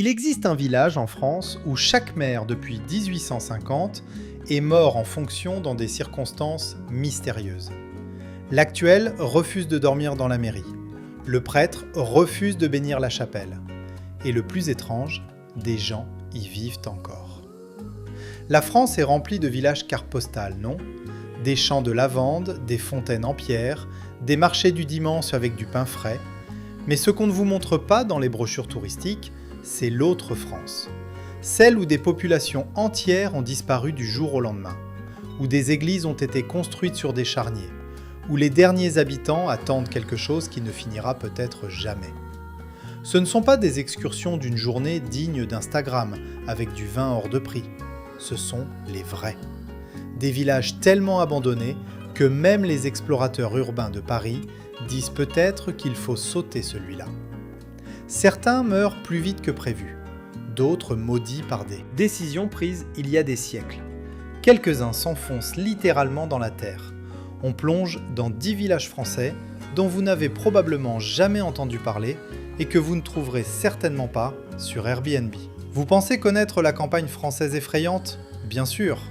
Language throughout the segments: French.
Il existe un village en France où chaque maire depuis 1850 est mort en fonction dans des circonstances mystérieuses. L'actuel refuse de dormir dans la mairie. Le prêtre refuse de bénir la chapelle. Et le plus étrange, des gens y vivent encore. La France est remplie de villages cartes postales, non ? Des champs de lavande, des fontaines en pierre, des marchés du dimanche avec du pain frais. Mais ce qu'on ne vous montre pas dans les brochures touristiques, c'est l'autre France. Celle où des populations entières ont disparu du jour au lendemain, où des églises ont été construites sur des charniers, où les derniers habitants attendent quelque chose qui ne finira peut-être jamais. Ce ne sont pas des excursions d'une journée dignes d'Instagram, avec du vin hors de prix. Ce sont les vrais. Des villages tellement abandonnés que même les explorateurs urbains de Paris disent peut-être qu'il faut sauter celui-là. Certains meurent plus vite que prévu, d'autres maudits par des décisions prises il y a des siècles. Quelques-uns s'enfoncent littéralement dans la terre. On plonge dans 10 villages français dont vous n'avez probablement jamais entendu parler et que vous ne trouverez certainement pas sur Airbnb. Vous pensez connaître la campagne française effrayante ? Bien sûr.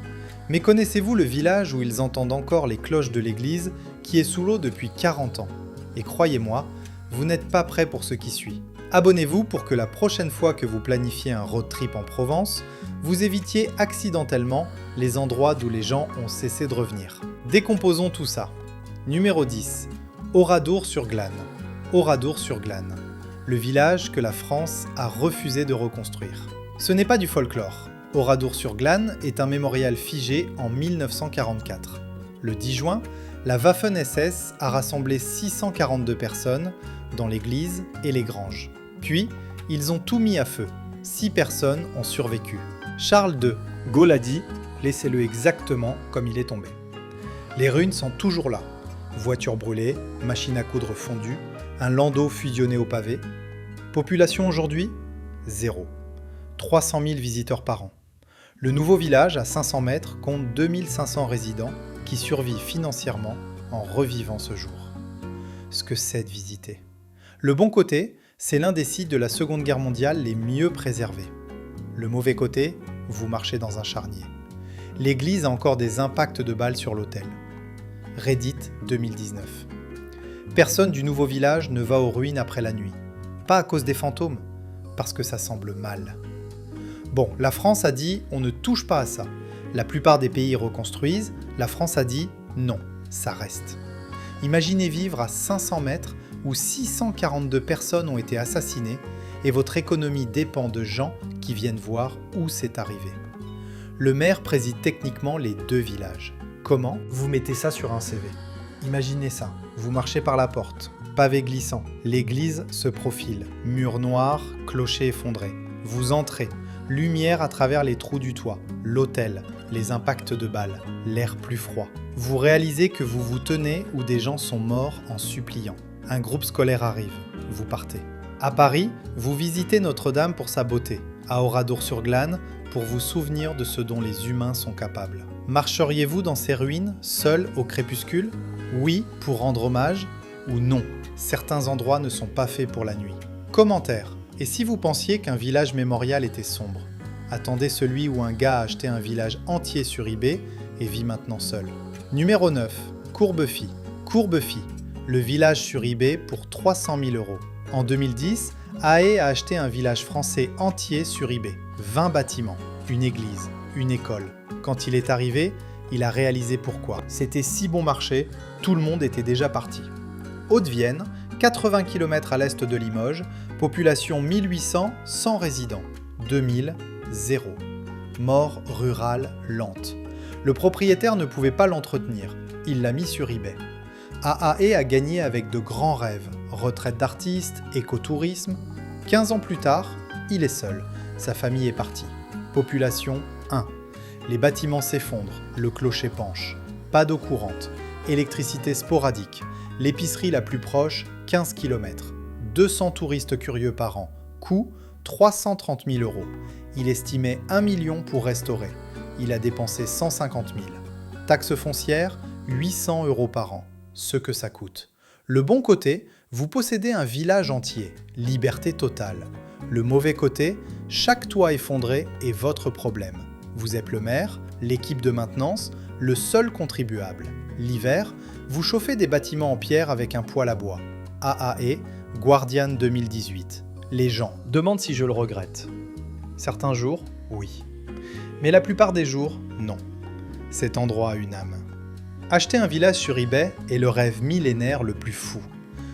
Mais connaissez-vous le village où ils entendent encore les cloches de l'église qui est sous l'eau depuis 40 ans ? Et croyez-moi, vous n'êtes pas prêt pour ce qui suit. Abonnez-vous pour que la prochaine fois que vous planifiez un road trip en Provence, vous évitiez accidentellement les endroits d'où les gens ont cessé de revenir. Décomposons tout ça. Numéro 10. Oradour-sur-Glane. Oradour-sur-Glane. Le village que la France a refusé de reconstruire. Ce n'est pas du folklore. Oradour-sur-Glane est un mémorial figé en 1944. Le 10 juin, la Waffen-SS a rassemblé 642 personnes dans l'église et les granges. Puis, ils ont tout mis à feu. 6 personnes ont survécu. Charles II, Gaulle a dit « Laissez-le exactement comme il est tombé ». Les ruines sont toujours là. Voitures brûlées, machines à coudre fondues, un landau fusionné au pavé. Population aujourd'hui ? 0. 300 000 visiteurs par an. Le nouveau village, à 500 mètres, compte 2500 résidents qui survivent financièrement en revivant ce jour. Ce que c'est de visiter. Le bon côté, c'est l'un des sites de la Seconde Guerre mondiale les mieux préservés. Le mauvais côté, vous marchez dans un charnier. L'église a encore des impacts de balles sur l'autel. Reddit 2019. Personne du nouveau village ne va aux ruines après la nuit. Pas à cause des fantômes, parce que ça semble mal. Bon, la France a dit on ne touche pas à ça. La plupart des pays reconstruisent, la France a dit non, ça reste. Imaginez vivre à 500 mètres où 642 personnes ont été assassinées et votre économie dépend de gens qui viennent voir où c'est arrivé. Le maire préside techniquement les 2 villages. Comment ? Vous mettez ça sur un CV. Imaginez ça, vous marchez par la porte, pavé glissant, l'église se profile, mur noir, clocher effondré. Vous entrez, lumière à travers les trous du toit, l'autel, les impacts de balles, l'air plus froid. Vous réalisez que vous vous tenez où des gens sont morts en suppliant. Un groupe scolaire arrive, vous partez. À Paris, vous visitez Notre-Dame pour sa beauté. À Oradour-sur-Glane, pour vous souvenir de ce dont les humains sont capables. Marcheriez-vous dans ces ruines, seul au crépuscule ? Oui, pour rendre hommage, ou non, certains endroits ne sont pas faits pour la nuit. Commentaire. Et si vous pensiez qu'un village mémorial était sombre ? Attendez celui où un gars a acheté un village entier sur eBay et vit maintenant seul. Numéro 9. Courbefy. Courbefy. Le village sur eBay pour 300 000 €. En 2010, Hae a acheté un village français entier sur eBay. 20 bâtiments, une église, une école. Quand il est arrivé, il a réalisé pourquoi. C'était si bon marché, tout le monde était déjà parti. Haute-Vienne, 80 km à l'est de Limoges, population 1800, 100 résidents. 2000, 0. Mort rurale lente. Le propriétaire ne pouvait pas l'entretenir, il l'a mis sur eBay. AAE a gagné avec de grands rêves, retraite d'artiste, écotourisme. 15 ans plus tard, il est seul, sa famille est partie. Population 1. Les bâtiments s'effondrent, le clocher penche. Pas d'eau courante, électricité sporadique. L'épicerie la plus proche, 15 km. 200 touristes curieux par an. Coût, 330 000 €. Il estimait 1 million pour restaurer. Il a dépensé 150 000. Taxe foncière, 800 € par an. Ce que ça coûte. Le bon côté, vous possédez un village entier, liberté totale. Le mauvais côté, chaque toit effondré est votre problème. Vous êtes le maire, l'équipe de maintenance, le seul contribuable. L'hiver, vous chauffez des bâtiments en pierre avec un poêle à bois. AAE, Guardian 2018. Les gens demandent si je le regrette. Certains jours, oui. Mais la plupart des jours, non. Cet endroit a une âme. Acheter un village sur eBay est le rêve millénaire le plus fou.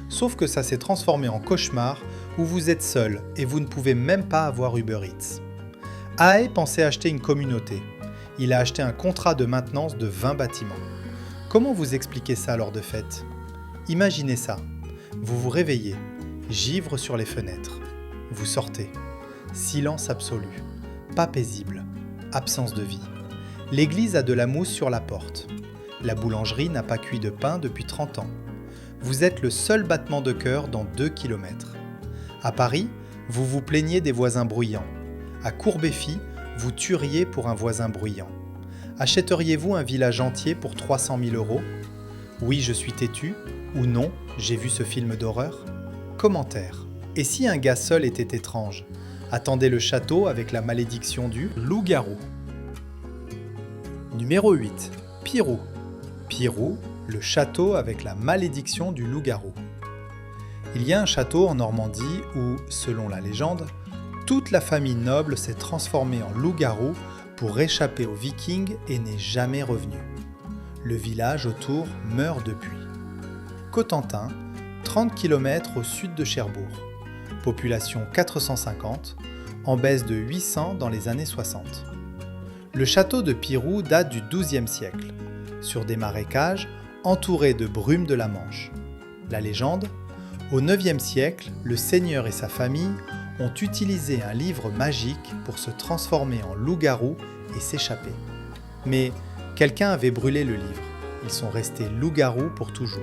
Sauf que ça s'est transformé en cauchemar où vous êtes seul et vous ne pouvez même pas avoir Uber Eats. AAE pensait acheter une communauté. Il a acheté un contrat de maintenance de 20 bâtiments. Comment vous expliquez ça lors de fêtes ? Imaginez ça. Vous vous réveillez, givre sur les fenêtres. Vous sortez. Silence absolu. Pas paisible. Absence de vie. L'église a de la mousse sur la porte. La boulangerie n'a pas cuit de pain depuis 30 ans. Vous êtes le seul battement de cœur dans 2 km. À Paris, vous vous plaignez des voisins bruyants. À Courbéfy, vous tueriez pour un voisin bruyant. Achèteriez-vous un village entier pour 300 000 €? Oui, je suis têtu, ou non, j'ai vu ce film d'horreur? Commentaire. Et si un gars seul était étrange? Attendez le château avec la malédiction du loup-garou. Numéro 8. Pirou. Pirou, le château avec la malédiction du loup-garou. Il y a un château en Normandie où, selon la légende, toute la famille noble s'est transformée en loup-garou pour échapper aux Vikings et n'est jamais revenue. Le village autour meurt depuis. Cotentin, 30 km au sud de Cherbourg. Population 450, en baisse de 800 dans les années 60. Le château de Pirou date du XIIe siècle, sur des marécages entourés de brume de la Manche. La légende ? Au IXe siècle, le seigneur et sa famille ont utilisé un livre magique pour se transformer en loup-garou et s'échapper. Mais quelqu'un avait brûlé le livre. Ils sont restés loups-garous pour toujours.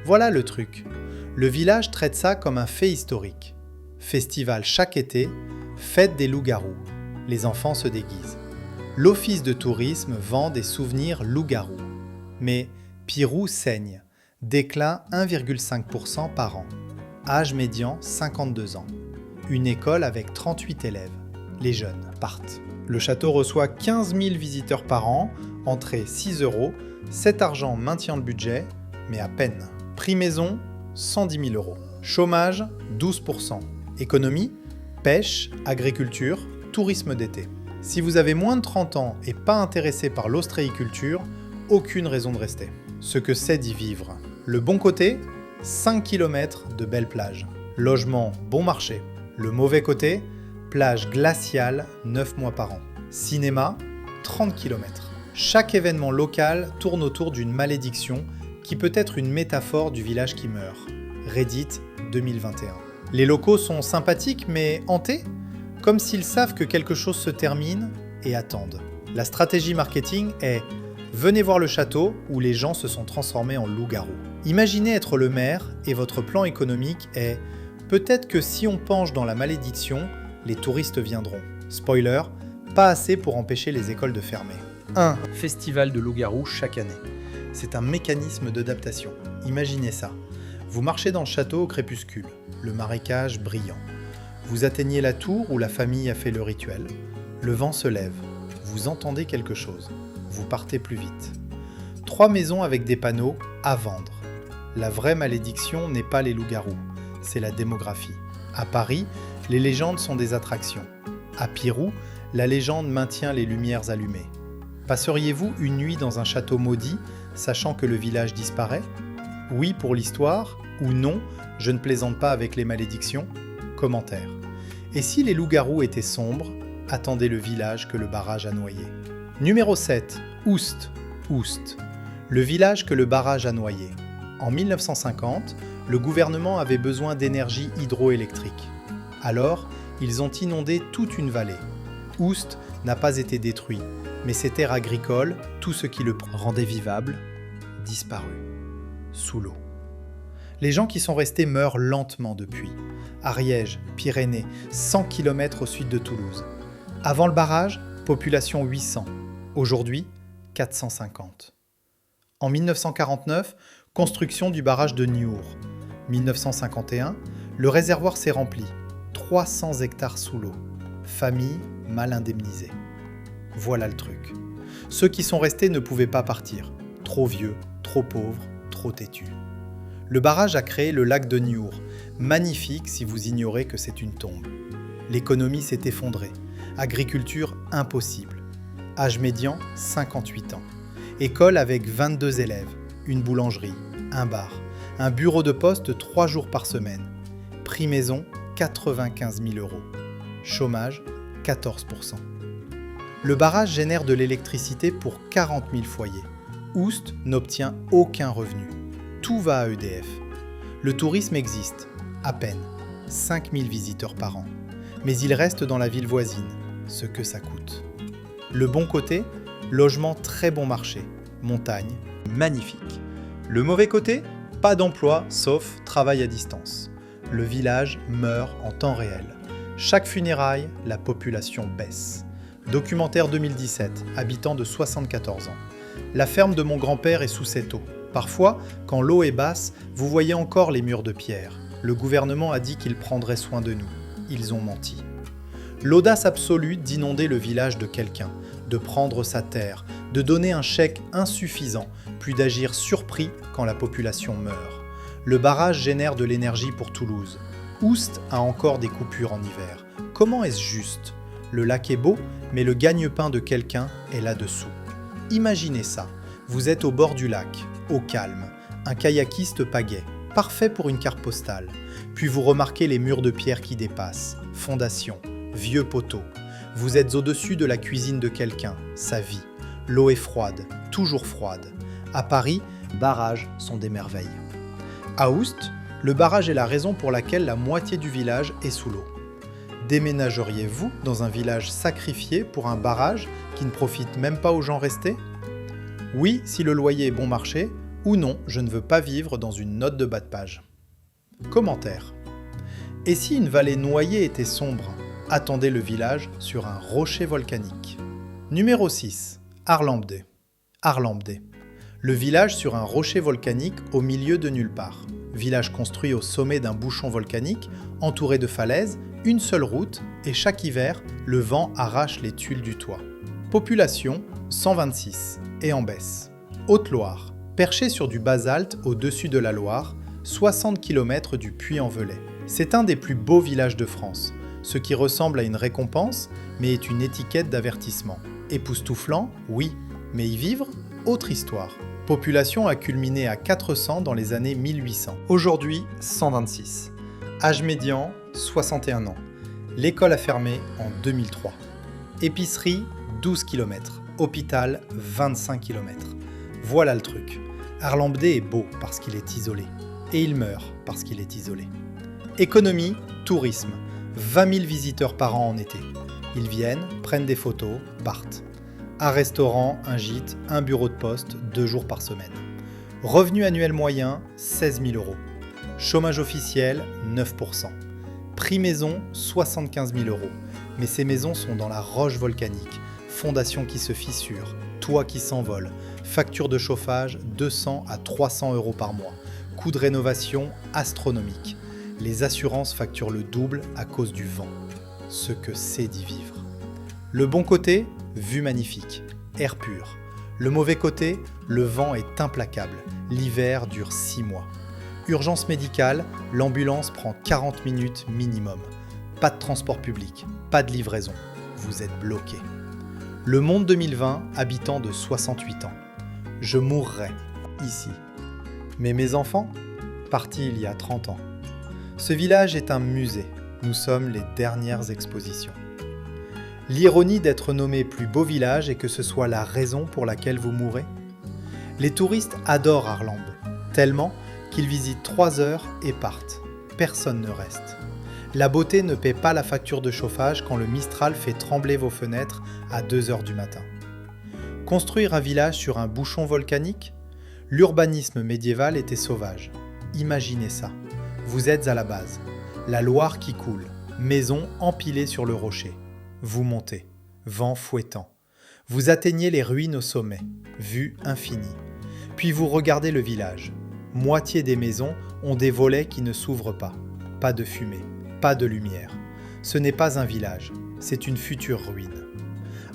Voilà le truc. Le village traite ça comme un fait historique. Festival chaque été, fête des loups-garous. Les enfants se déguisent. L'office de tourisme vend des souvenirs loups-garous. Mais Pirou saigne. Déclin 1,5% par an. Âge médian 52 ans. Une école avec 38 élèves. Les jeunes partent. Le château reçoit 15 000 visiteurs par an, entrée 6 €, cet argent maintient le budget, mais à peine. Prix maison, 110 000 €. Chômage, 12%. Économie, pêche, agriculture, tourisme d'été. Si vous avez moins de 30 ans et pas intéressé par l'ostréiculture, aucune raison de rester. Ce que c'est d'y vivre. Le bon côté, 5 km de belles plages. Logement bon marché. Le mauvais côté, plage glaciale 9 mois par an. Cinéma, 30 km. Chaque événement local tourne autour d'une malédiction qui peut être une métaphore du village qui meurt. Reddit 2021. Les locaux sont sympathiques mais hantés, comme s'ils savent que quelque chose se termine et attendent. La stratégie marketing est « Venez voir le château où les gens se sont transformés en loups-garous ». Imaginez être le maire et votre plan économique est « Peut-être que si on penche dans la malédiction, les touristes viendront ». Spoiler, pas assez pour empêcher les écoles de fermer. 1. Festival de loups-garous chaque année. C'est un mécanisme d'adaptation. Imaginez ça. Vous marchez dans le château au crépuscule, le marécage brillant. Vous atteignez la tour où la famille a fait le rituel. Le vent se lève. Vous entendez quelque chose. Vous partez plus vite. 3 maisons avec des panneaux « à vendre ». La vraie malédiction n'est pas les loups-garous, c'est la démographie. À Paris, les légendes sont des attractions. À Pirou, la légende maintient les lumières allumées. Passeriez-vous une nuit dans un château maudit, sachant que le village disparaît ? Oui pour l'histoire, ou non, je ne plaisante pas avec les malédictions ? Commentaire. Et si les loups-garous étaient sombres, attendez le village que le barrage a noyé. Numéro 7. Oust. Oust. Le village que le barrage a noyé. En 1950, le gouvernement avait besoin d'énergie hydroélectrique. Alors, ils ont inondé toute une vallée. Oust n'a pas été détruit, mais ses terres agricoles, tout ce qui le rendait vivable, disparu. Sous l'eau. Les gens qui sont restés meurent lentement depuis. Ariège, Pyrénées, 100 km au sud de Toulouse. Avant le barrage, population 800. Aujourd'hui, 450. En 1949, construction du barrage de Niort. 1951, le réservoir s'est rempli. 300 hectares sous l'eau. Famille mal indemnisée. Voilà le truc. Ceux qui sont restés ne pouvaient pas partir. Trop vieux, trop pauvres, trop têtus. Le barrage a créé le lac de Niour, magnifique si vous ignorez que c'est une tombe. L'économie s'est effondrée. Agriculture impossible. Âge médian, 58 ans. École avec 22 élèves, une boulangerie, un bar, un bureau de poste 3 jours par semaine. Prix maison, 95 000 €. Chômage, 14%. Le barrage génère de l'électricité pour 40 000 foyers. Oust n'obtient aucun revenu. Tout va à EDF. Le tourisme existe, à peine, 5 000 visiteurs par an. Mais il reste dans la ville voisine, ce que ça coûte. Le bon côté, logement très bon marché, montagne, magnifique. Le mauvais côté, pas d'emploi sauf travail à distance. Le village meurt en temps réel. Chaque funéraille, la population baisse. Documentaire 2017, habitant de 74 ans. La ferme de mon grand-père est sous cette eau. Parfois, quand l'eau est basse, vous voyez encore les murs de pierre. Le gouvernement a dit qu'il prendrait soin de nous. Ils ont menti. L'audace absolue d'inonder le village de quelqu'un, de prendre sa terre, de donner un chèque insuffisant, puis d'agir surpris quand la population meurt. Le barrage génère de l'énergie pour Toulouse. Oust a encore des coupures en hiver. Comment est-ce juste ? Le lac est beau, mais le gagne-pain de quelqu'un est là-dessous. Imaginez ça. Vous êtes au bord du lac, au calme, un kayakiste pagaie, parfait pour une carte postale. Puis vous remarquez les murs de pierre qui dépassent, fondations, vieux poteaux. Vous êtes au-dessus de la cuisine de quelqu'un, sa vie. L'eau est froide, toujours froide. À Paris, barrages sont des merveilles. À Oust, le barrage est la raison pour laquelle la moitié du village est sous l'eau. Déménageriez-vous dans un village sacrifié pour un barrage qui ne profite même pas aux gens restés ? Oui, si le loyer est bon marché, ou non, je ne veux pas vivre dans une note de bas de page. Commentaire. Et si une vallée noyée était sombre ? Attendez le village sur un rocher volcanique. Numéro 6. Arlambdé. Arlambdé. Le village sur un rocher volcanique au milieu de nulle part. Village construit au sommet d'un bouchon volcanique, entouré de falaises, une seule route, et chaque hiver, le vent arrache les tuiles du toit. Population 126 et en baisse. Haute-Loire. Perché sur du basalte au-dessus de la Loire, 60 km du Puy-en-Velay. C'est un des plus beaux villages de France, ce qui ressemble à une récompense, mais est une étiquette d'avertissement. Époustouflant, oui, mais y vivre, autre histoire. Population a culminé à 400 dans les années 1800. Aujourd'hui, 126. Âge médian, 61 ans. L'école a fermé en 2003. Épicerie, 12 km. Hôpital, 25 km. Voilà le truc. Arlambdé est beau parce qu'il est isolé. Et il meurt parce qu'il est isolé. Économie, tourisme. 20 000 visiteurs par an en été. Ils viennent, prennent des photos, partent. Un restaurant, un gîte, un bureau de poste, 2 jours par semaine. Revenu annuel moyen, 16 000 €. Chômage officiel, 9%. Prix maison, 75 000 €. Mais ces maisons sont dans la roche volcanique. Fondation qui se fissure, toit qui s'envole, facture de chauffage 200 à 300 € par mois. Coût de rénovation astronomique. Les assurances facturent le double à cause du vent. Ce que c'est d'y vivre. Le bon côté, vue magnifique, air pur. Le mauvais côté, le vent est implacable. L'hiver dure 6 mois. Urgence médicale, l'ambulance prend 40 minutes minimum. Pas de transport public, pas de livraison. Vous êtes bloqué. Le Monde 2020, habitant de 68 ans. Je mourrai ici. Mais mes enfants, partis il y a 30 ans. Ce village est un musée. Nous sommes les dernières expositions. L'ironie d'être nommé plus beau village et que ce soit la raison pour laquelle vous mourrez. Les touristes adorent Arlambes, tellement qu'ils visitent 3 heures et partent. Personne ne reste. La beauté ne paie pas la facture de chauffage quand le Mistral fait trembler vos fenêtres à 2 heures du matin. Construire un village sur un bouchon volcanique ? L'urbanisme médiéval était sauvage. Imaginez ça. Vous êtes à la base. La Loire qui coule. Maison empilée sur le rocher. Vous montez. Vent fouettant. Vous atteignez les ruines au sommet. Vue infinie. Puis vous regardez le village. Moitié des maisons ont des volets qui ne s'ouvrent pas. Pas de fumée. Pas de lumière. Ce n'est pas un village, c'est une future ruine.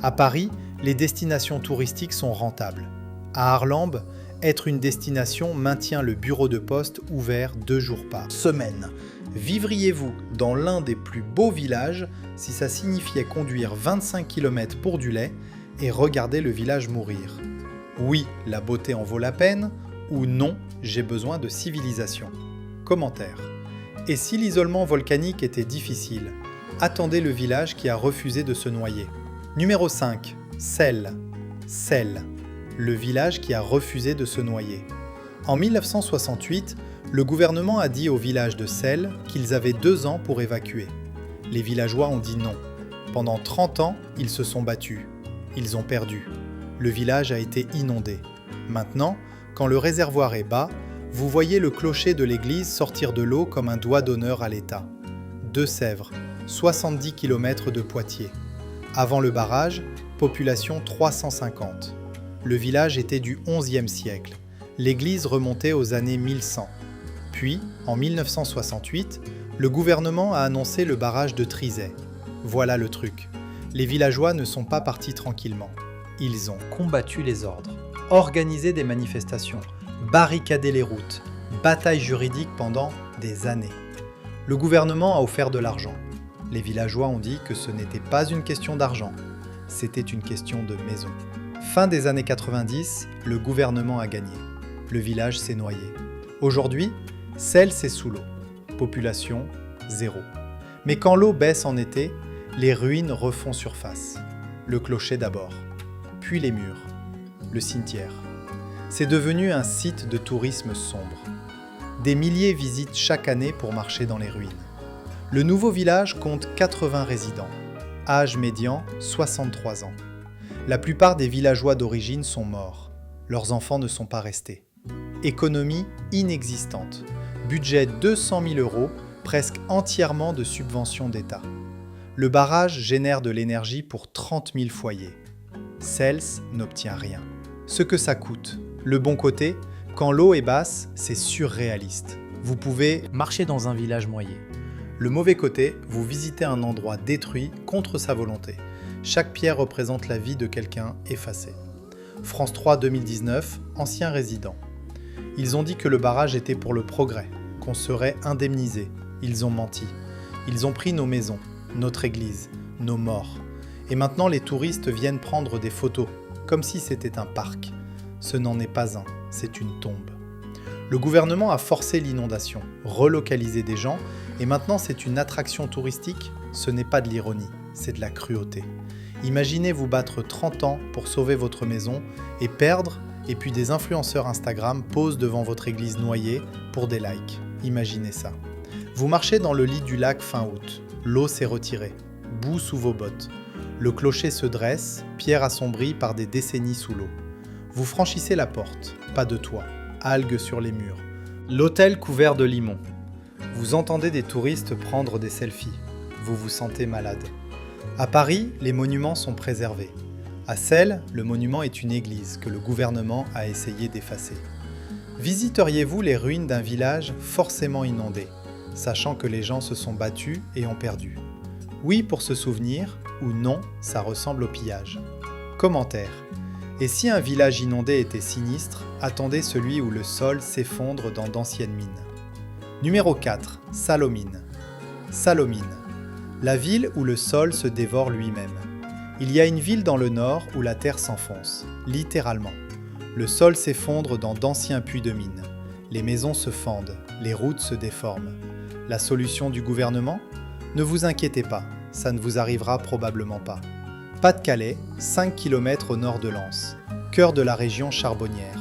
À Paris, les destinations touristiques sont rentables. À Arlambes, être une destination maintient le bureau de poste ouvert 2 jours par semaine. Vivriez-vous dans l'un des plus beaux villages si ça signifiait conduire 25 km pour du lait et regarder le village mourir? Oui, la beauté en vaut la peine, ou non, j'ai besoin de civilisation. Commentaire. Et si l'isolement volcanique était difficile, attendez le village qui a refusé de se noyer. Numéro 5. Celles. Celles. Le village qui a refusé de se noyer. En 1968, le gouvernement a dit au village de Celles qu'ils avaient 2 ans pour évacuer. Les villageois ont dit non. Pendant 30 ans, ils se sont battus. Ils ont perdu. Le village a été inondé. Maintenant, quand le réservoir est bas, vous voyez le clocher de l'église sortir de l'eau comme un doigt d'honneur à l'État. Deux-Sèvres, 70 km de Poitiers. Avant le barrage, population 350. Le village était du XIe siècle. L'église remontait aux années 1100. Puis, en 1968, le gouvernement a annoncé le barrage de Trizay. Voilà le truc. Les villageois ne sont pas partis tranquillement. Ils ont combattu les ordres, organisé des manifestations, barricadé les routes, bataille juridique pendant des années. Le gouvernement a offert de l'argent. Les villageois ont dit que ce n'était pas une question d'argent, c'était une question de maison. Fin des années 90, le gouvernement a gagné. Le village s'est noyé. Aujourd'hui, Celles c'est sous l'eau. Population, 0. Mais quand l'eau baisse en été, les ruines refont surface. Le clocher d'abord, puis les murs, le cimetière. C'est devenu un site de tourisme sombre. Des milliers visitent chaque année pour marcher dans les ruines. Le nouveau village compte 80 résidents. Âge médian, 63 ans. La plupart des villageois d'origine sont morts. Leurs enfants ne sont pas restés. Économie inexistante. Budget 200 000 €, presque entièrement de subventions d'État. Le barrage génère de l'énergie pour 30 000 foyers. Celles n'obtient rien. Ce que ça coûte. Le bon côté, quand l'eau est basse, c'est surréaliste. Vous pouvez marcher dans un village noyé. Le mauvais côté, vous visitez un endroit détruit contre sa volonté. Chaque pierre représente la vie de quelqu'un effacé. France 3 2019, anciens résidents. Ils ont dit que le barrage était pour le progrès, qu'on serait indemnisé. Ils ont menti. Ils ont pris nos maisons, notre église, nos morts. Et maintenant les touristes viennent prendre des photos, comme si c'était un parc. Ce n'en est pas un, c'est une tombe. Le gouvernement a forcé l'inondation, relocalisé des gens, et maintenant c'est une attraction touristique. Ce n'est pas de l'ironie, c'est de la cruauté. Imaginez vous battre 30 ans pour sauver votre maison et perdre, et puis des influenceurs Instagram posent devant votre église noyée pour des likes. Imaginez ça. Vous marchez dans le lit du lac fin août. L'eau s'est retirée. Boue sous vos bottes. Le clocher se dresse, pierre assombrie par des décennies sous l'eau. Vous franchissez la porte. Pas de toit. Algues sur les murs. L'hôtel couvert de limon. Vous entendez des touristes prendre des selfies. Vous vous sentez malade. À Paris, les monuments sont préservés. À Celles, le monument est une église que le gouvernement a essayé d'effacer. Visiteriez-vous les ruines d'un village forcément inondé, sachant que les gens se sont battus et ont perdu? Oui pour se souvenir, ou non, ça ressemble au pillage. Commentaire. Et si un village inondé était sinistre, attendez celui où le sol s'effondre dans d'anciennes mines. Numéro 4. Sallaumines. Sallaumines. La ville où le sol se dévore lui-même. Il y a une ville dans le nord où la terre s'enfonce, littéralement. Le sol s'effondre dans d'anciens puits de mines. Les maisons se fendent, les routes se déforment. La solution du gouvernement? Ne vous inquiétez pas, ça ne vous arrivera probablement pas. Pas-de-Calais, 5 km au nord de Lens, cœur de la région charbonnière.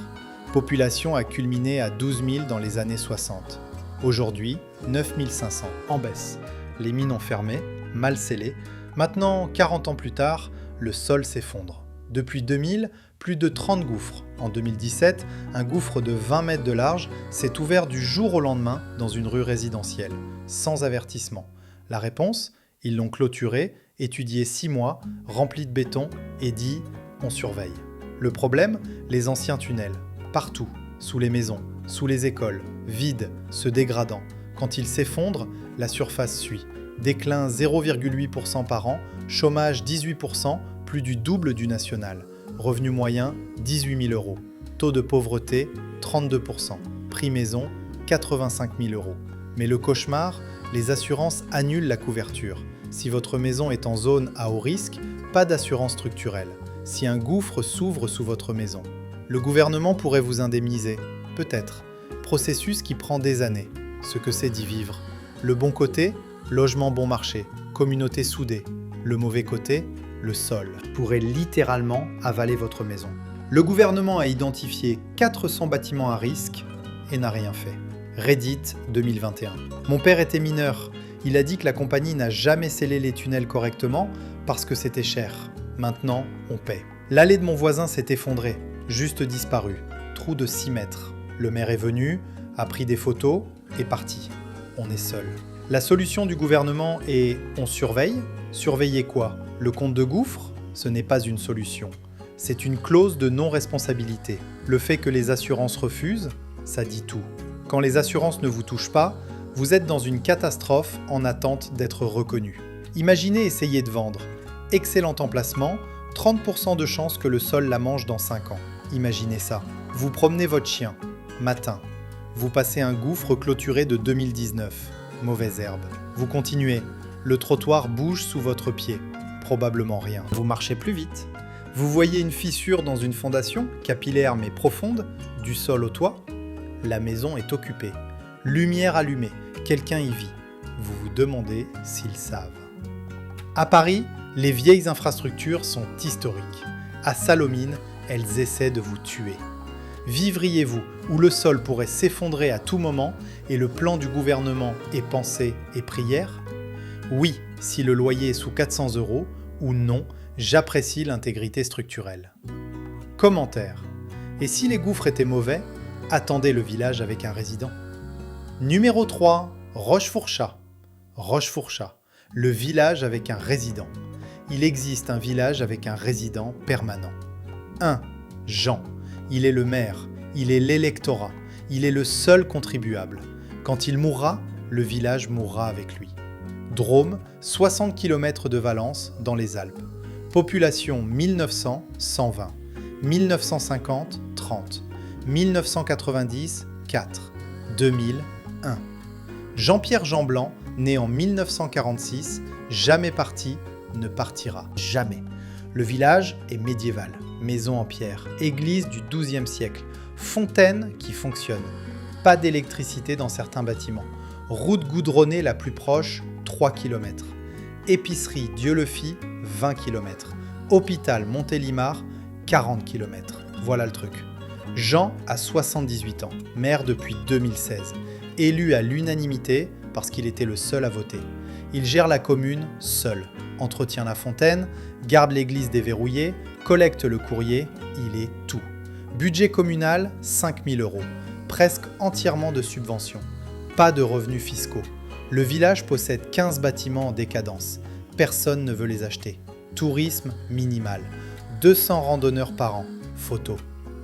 Population a culminé à 12 000 dans les années 60. Aujourd'hui, 9 500, en baisse. Les mines ont fermé, mal scellées. Maintenant, 40 ans plus tard, le sol s'effondre. Depuis 2000, plus de 30 gouffres. En 2017, un gouffre de 20 mètres de large s'est ouvert du jour au lendemain dans une rue résidentielle, sans avertissement. La réponse? Ils l'ont clôturé, étudié 6 mois, rempli de béton et dit « on surveille ». Le problème? Les anciens tunnels. Partout, sous les maisons, sous les écoles, vides, se dégradant. Quand ils s'effondrent, la surface suit. Déclin 0,8% par an, chômage 18%, plus du double du national. Revenu moyen 18 000 euros. Taux de pauvreté 32%. Prix maison 85 000 euros. Mais le cauchemar, les assurances annulent la couverture. Si votre maison est en zone à haut risque, pas d'assurance structurelle. Si un gouffre s'ouvre sous votre maison, le gouvernement pourrait vous indemniser. Peut-être. Processus qui prend des années. Ce que c'est d'y vivre. Le bon côté, logement bon marché, communauté soudée. Le mauvais côté, le sol pourrait littéralement avaler votre maison. Le gouvernement a identifié 400 bâtiments à risque et n'a rien fait. Reddit 2021. Mon père était mineur. Il a dit que la compagnie n'a jamais scellé les tunnels correctement parce que c'était cher. Maintenant, on paie. L'allée de mon voisin s'est effondrée, juste disparue. Trou de 6 mètres. Le maire est venu, a pris des photos, est parti. On est seul. La solution du gouvernement est on surveille. Surveiller quoi? Le compte de gouffre? Ce n'est pas une solution. C'est une clause de non-responsabilité. Le fait que les assurances refusent, ça dit tout. Quand les assurances ne vous touchent pas, vous êtes dans une catastrophe en attente d'être reconnu. Imaginez essayer de vendre. Excellent emplacement, 30% de chance que le sol la mange dans 5 ans. Imaginez ça. Vous promenez votre chien. Matin. Vous passez un gouffre clôturé de 2019. Mauvaise herbe. Vous continuez. Le trottoir bouge sous votre pied. Probablement rien. Vous marchez plus vite. Vous voyez une fissure dans une fondation, capillaire mais profonde, du sol au toit. La maison est occupée. Lumière allumée. Quelqu'un y vit. Vous vous demandez s'ils savent. À Paris, les vieilles infrastructures sont historiques. À Sallaumines, elles essaient de vous tuer. Vivriez-vous où le sol pourrait s'effondrer à tout moment et le plan du gouvernement est pensée et prière? Oui, si le loyer est sous 400 €, ou non, j'apprécie l'intégrité structurelle. Commentaire. Et si les gouffres étaient mauvais, attendez le village avec un résident. Numéro 3, Rochefourchat. Rochefourchat, le village avec un résident. Il existe un village avec un résident permanent. 1. Jean. Il est le maire, il est l'électorat, il est le seul contribuable. Quand il mourra, le village mourra avec lui. Drôme, 60 km de Valence, dans les Alpes. Population 1900, 120. 1950, 30. 1990, 4. 2000, 1. Jean-Pierre Jeanblanc, né en 1946, jamais parti, ne partira jamais. Le village est médiéval. Maison en pierre, église du XIIe siècle, fontaine qui fonctionne. Pas d'électricité dans certains bâtiments. Route goudronnée la plus proche, 3 km. Épicerie Dieu-le-Fit, 20 km. Hôpital Montélimar, 40 km. Voilà le truc. Jean a 78 ans, maire depuis 2016. Élu à l'unanimité parce qu'il était le seul à voter. Il gère la commune seul, entretient la fontaine, garde l'église déverrouillée, collecte le courrier, il est tout. Budget communal, 5 000 €, presque entièrement de subventions. Pas de revenus fiscaux. Le village possède 15 bâtiments en décadence. Personne ne veut les acheter. Tourisme minimal. 200 randonneurs par an. Photo.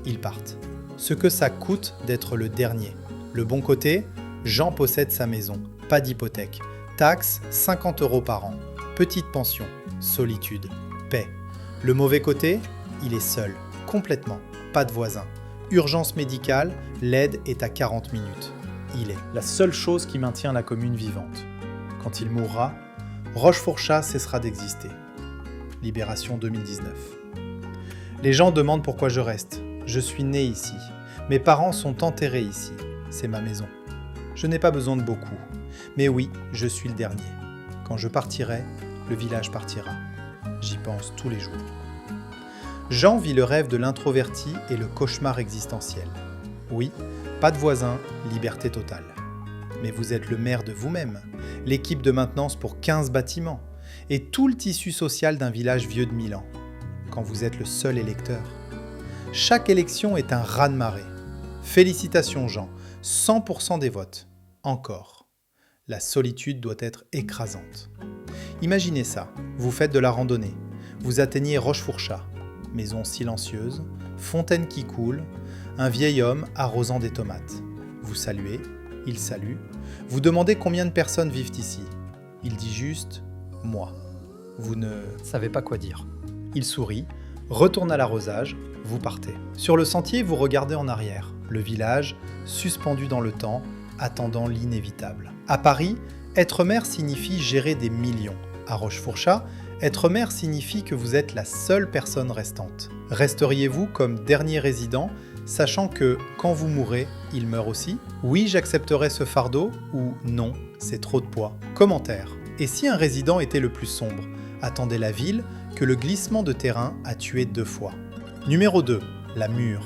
Ils partent. Ce que ça coûte d'être le dernier. Le bon côté, Jean possède sa maison. Pas d'hypothèque. Taxe, 50 € par an. Petite pension. Solitude. Paix. Le mauvais côté, il est seul. Complètement. Pas de voisins. Urgence médicale, l'aide est à 40 minutes. Il est la seule chose qui maintient la commune vivante. Quand il mourra, Rochefourchat cessera d'exister. Libération 2019. Les gens demandent pourquoi je reste. Je suis né ici. Mes parents sont enterrés ici. C'est ma maison. Je n'ai pas besoin de beaucoup. Mais oui, je suis le dernier. Quand je partirai, le village partira. J'y pense tous les jours. Jean vit le rêve de l'introverti et le cauchemar existentiel. Oui, pas de voisins, liberté totale. Mais vous êtes le maire de vous-même, l'équipe de maintenance pour 15 bâtiments, et tout le tissu social d'un village vieux de 1000 ans, quand vous êtes le seul électeur. Chaque élection est un raz-de-marée. Félicitations Jean, 100% des votes. Encore. La solitude doit être écrasante. Imaginez ça, vous faites de la randonnée, vous atteignez Rochefourchat, maison silencieuse, fontaine qui coule, un vieil homme arrosant des tomates. Vous saluez, il salue, vous demandez combien de personnes vivent ici. Il dit juste « moi ». Vous ne savez pas quoi dire. Il sourit, retourne à l'arrosage, vous partez. Sur le sentier, vous regardez en arrière, le village, suspendu dans le temps, attendant l'inévitable. À Paris, être maire signifie gérer des millions. À Rochefourchat, être maire signifie que vous êtes la seule personne restante. Resteriez-vous comme dernier résident, sachant que, quand vous mourrez, il meurt aussi? Oui, j'accepterai ce fardeau, ou non, c'est trop de poids. Commentaire. Et si un résident était le plus sombre? Attendez la ville que le glissement de terrain a tué 2 fois. Numéro 2. La Mure.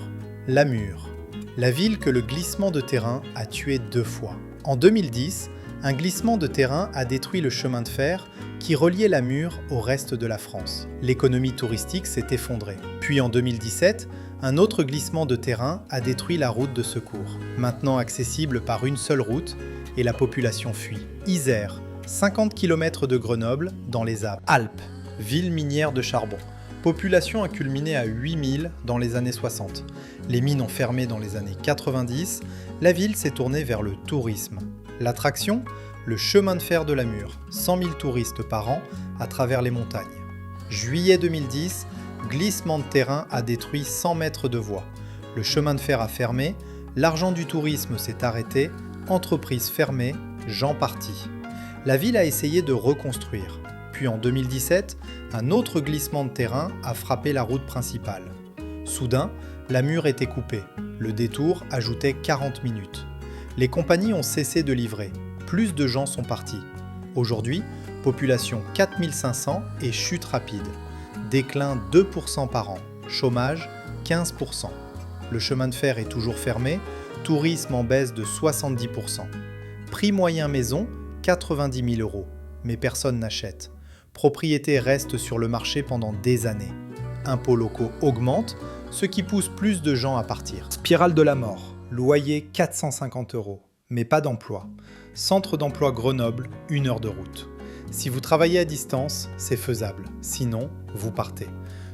La Mure. La ville que le glissement de terrain a tué 2 fois. En 2010, un glissement de terrain a détruit le chemin de fer qui reliait la Mure au reste de la France. L'économie touristique s'est effondrée. Puis en 2017, un autre glissement de terrain a détruit la route de secours, maintenant accessible par une seule route, et la population fuit. Isère, 50 km de Grenoble, dans les Alpes, ville minière de charbon. Population a culminé à 8000 dans les années 60. Les mines ont fermé dans les années 90, la ville s'est tournée vers le tourisme. L'attraction, le chemin de fer de la Mure, 100 000 touristes par an à travers les montagnes. Juillet 2010, glissement de terrain a détruit 100 mètres de voies. Le chemin de fer a fermé, l'argent du tourisme s'est arrêté, entreprise fermée, gens partis. La ville a essayé de reconstruire. Puis en 2017, un autre glissement de terrain a frappé la route principale. Soudain, la Mure était coupée. Le détour ajoutait 40 minutes. Les compagnies ont cessé de livrer. Plus de gens sont partis. Aujourd'hui, population 4500 et chute rapide. Déclin 2% par an. Chômage 15%. Le chemin de fer est toujours fermé. Tourisme en baisse de 70%. Prix moyen maison 90 000 €. Mais personne n'achète. Propriété reste sur le marché pendant des années. Impôts locaux augmentent, ce qui pousse plus de gens à partir. Spirale de la mort. Loyer 450 €. Mais pas d'emploi. Centre d'emploi Grenoble, 1 heure de route. Si vous travaillez à distance, c'est faisable. Sinon, vous partez.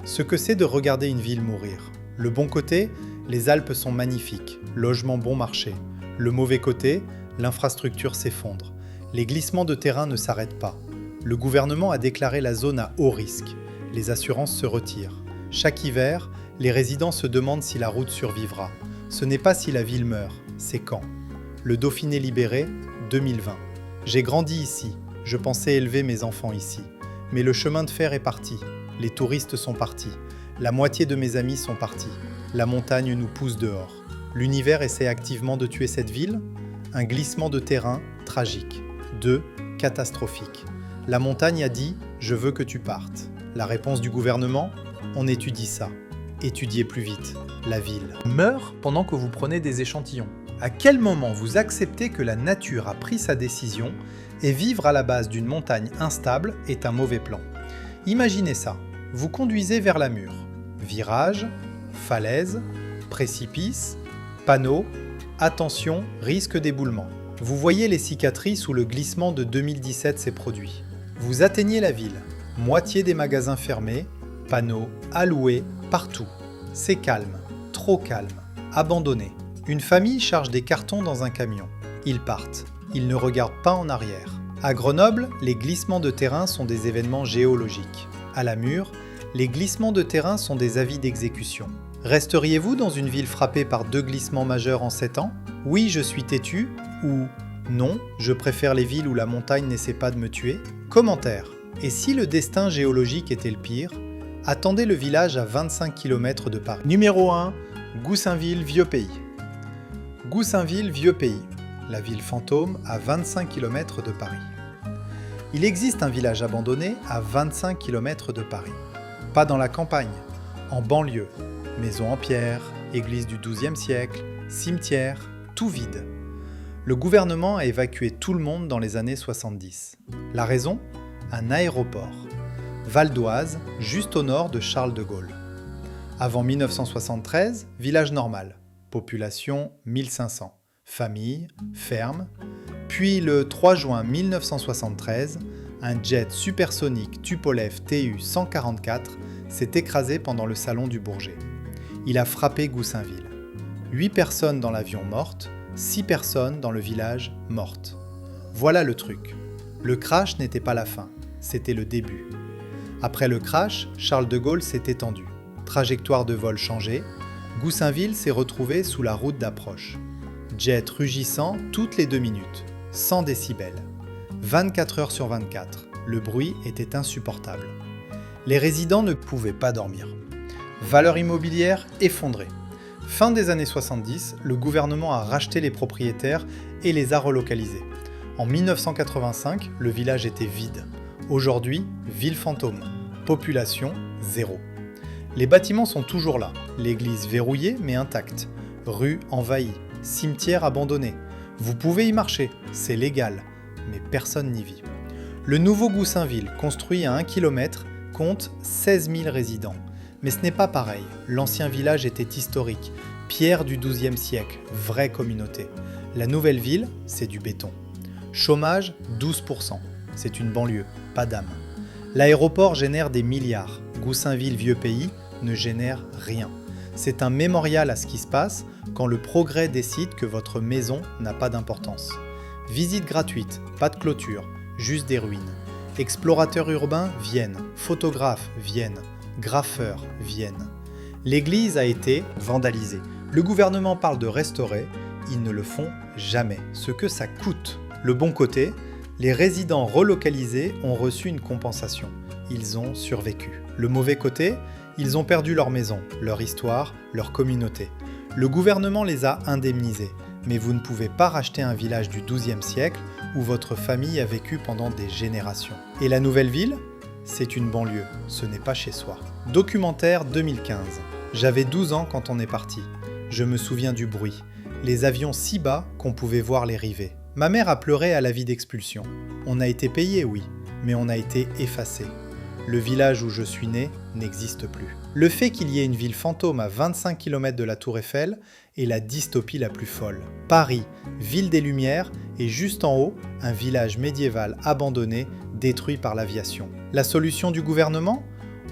Ce que c'est de regarder une ville mourir. Le bon côté, les Alpes sont magnifiques. Logement bon marché. Le mauvais côté, l'infrastructure s'effondre. Les glissements de terrain ne s'arrêtent pas. Le gouvernement a déclaré la zone à haut risque. Les assurances se retirent. Chaque hiver, les résidents se demandent si la route survivra. Ce n'est pas si la ville meurt, c'est quand. Le Dauphiné libéré, 2020. J'ai grandi ici, je pensais élever mes enfants ici. Mais le chemin de fer est parti, les touristes sont partis, la moitié de mes amis sont partis. La montagne nous pousse dehors. L'univers essaie activement de tuer cette ville? Un glissement de terrain, tragique. 2. Catastrophique. La montagne a dit « Je veux que tu partes ». La réponse du gouvernement? On étudie ça. Étudiez plus vite. La ville meurt pendant que vous prenez des échantillons. À quel moment vous acceptez que la nature a pris sa décision et vivre à la base d'une montagne instable est un mauvais plan? Imaginez ça. Vous conduisez vers la Mure. Virage, falaise, précipice, panneau, attention, risque d'éboulement. Vous voyez les cicatrices où le glissement de 2017 s'est produit. Vous atteignez la ville. Moitié des magasins fermés, panneaux, alloués, partout. C'est calme, trop calme, abandonné. Une famille charge des cartons dans un camion. Ils partent. Ils ne regardent pas en arrière. À Grenoble, les glissements de terrain sont des événements géologiques. À la Mure, les glissements de terrain sont des avis d'exécution. Resteriez-vous dans une ville frappée par 2 glissements majeurs en 7 ans? Oui, je suis têtu, ou non, je préfère les villes où la montagne n'essaie pas de me tuer? Commentaire. Et si le destin géologique était le pire? Attendez le village à 25 km de Paris. Numéro 1, Goussainville, Vieux-Pays. Goussainville, Vieux-Pays, la ville fantôme à 25 km de Paris. Il existe un village abandonné à 25 km de Paris. Pas dans la campagne, en banlieue. Maison en pierre, église du XIIe siècle, cimetière, tout vide. Le gouvernement a évacué tout le monde dans les années 70. La raison? Un aéroport. Val d'Oise, juste au nord de Charles de Gaulle. Avant 1973, village normal. Population 1500. Famille, ferme. Puis le 3 juin 1973, un jet supersonique Tupolev Tu-144 s'est écrasé pendant le salon du Bourget. Il a frappé Goussainville. 8 personnes dans l'avion mortes, 6 personnes dans le village mortes. Voilà le truc. Le crash n'était pas la fin, c'était le début. Après le crash, Charles de Gaulle s'est étendu. Trajectoire de vol changée, Goussainville s'est retrouvé sous la route d'approche. Jet rugissant toutes les 2 minutes, 100 décibels. 24 heures sur 24, le bruit était insupportable. Les résidents ne pouvaient pas dormir. Valeur immobilière effondrée. Fin des années 70, le gouvernement a racheté les propriétaires et les a relocalisés. En 1985, le village était vide. Aujourd'hui, ville fantôme. Population, 0. Les bâtiments sont toujours là. L'église verrouillée mais intacte. Rue envahie. Cimetière abandonné. Vous pouvez y marcher, c'est légal, mais personne n'y vit. Le nouveau Goussainville, construit à 1 km, compte 16 000 résidents. Mais ce n'est pas pareil, l'ancien village était historique, pierre du XIIe siècle, vraie communauté. La nouvelle ville, c'est du béton. Chômage, 12%. C'est une banlieue, pas d'âme. L'aéroport génère des milliards. Goussainville vieux pays ne génère rien. C'est un mémorial à ce qui se passe quand le progrès décide que votre maison n'a pas d'importance. Visite gratuite, pas de clôture, juste des ruines. Explorateurs urbains viennent, photographes viennent, graffeurs viennent. L'église a été vandalisée. Le gouvernement parle de restaurer, ils ne le font jamais. Ce que ça coûte. Le bon côté, les résidents relocalisés ont reçu une compensation. Ils ont survécu. Le mauvais côté, ils ont perdu leur maison, leur histoire, leur communauté. Le gouvernement les a indemnisés, mais vous ne pouvez pas racheter un village du XIIe siècle où votre famille a vécu pendant des générations. Et la nouvelle ville ? C'est une banlieue, ce n'est pas chez soi. Documentaire 2015. J'avais 12 ans quand on est parti. Je me souviens du bruit. Les avions si bas qu'on pouvait voir les rivets. Ma mère a pleuré à l'avis d'expulsion. On a été payé, oui, mais on a été effacé. Le village où je suis né n'existe plus. Le fait qu'il y ait une ville fantôme à 25 km de la Tour Eiffel est la dystopie la plus folle. Paris, ville des Lumières, et juste en haut, un village médiéval abandonné, détruit par l'aviation. La solution du gouvernement ?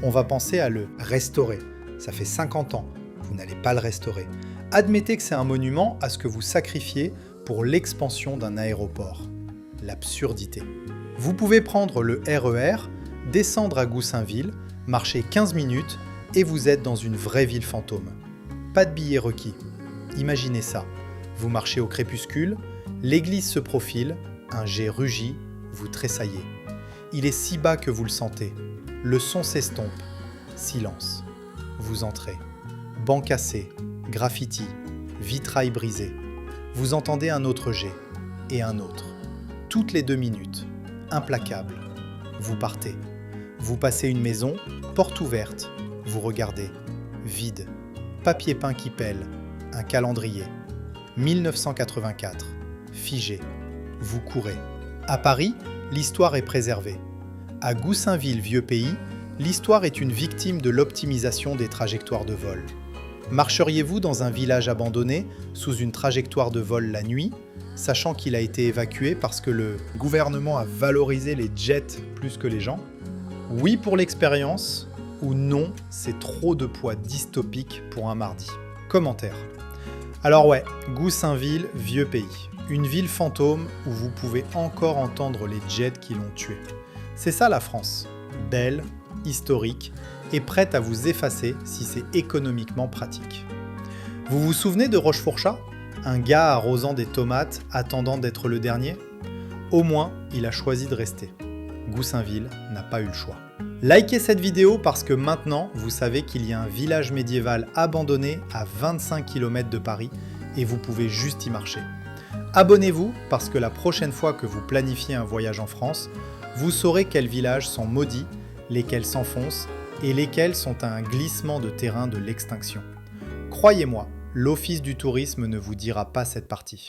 On va penser à le restaurer. Ça fait 50 ans, vous n'allez pas le restaurer. Admettez que c'est un monument à ce que vous sacrifiez pour l'expansion d'un aéroport. L'absurdité. Vous pouvez prendre le RER, descendre à Goussainville, marcher 15 minutes et vous êtes dans une vraie ville fantôme. Pas de billets requis. Imaginez ça. Vous marchez au crépuscule, l'église se profile, un jet rugit, vous tressaillez. Il est si bas que vous le sentez. Le son s'estompe. Silence. Vous entrez. Banc cassé, graffiti, vitrail brisé. Vous entendez un autre jet et un autre. Toutes les 2 minutes. Implacable. Vous partez. Vous passez une maison, porte ouverte. Vous regardez. Vide. Papier peint qui pèle. Un calendrier. 1984. Figé. Vous courez. À Paris, l'histoire est préservée. À Goussainville, vieux pays, l'histoire est une victime de l'optimisation des trajectoires de vol. Marcheriez-vous dans un village abandonné sous une trajectoire de vol la nuit, sachant qu'il a été évacué parce que le gouvernement a valorisé les jets plus que les gens ? Oui pour l'expérience, ou non, c'est trop de poids dystopique pour un mardi. Commentaire. Alors ouais, Goussainville, vieux pays. Une ville fantôme où vous pouvez encore entendre les jets qui l'ont tué. C'est ça la France. Belle, historique, et prête à vous effacer si c'est économiquement pratique. Vous vous souvenez de Rochefourchat ? Un gars arrosant des tomates attendant d'être le dernier ? Au moins, il a choisi de rester. Goussainville n'a pas eu le choix. Likez cette vidéo parce que maintenant, vous savez qu'il y a un village médiéval abandonné à 25 km de Paris et vous pouvez juste y marcher. Abonnez-vous parce que la prochaine fois que vous planifiez un voyage en France, vous saurez quels villages sont maudits, lesquels s'enfoncent et lesquels sont à un glissement de terrain de l'extinction. Croyez-moi, l'Office du tourisme ne vous dira pas cette partie.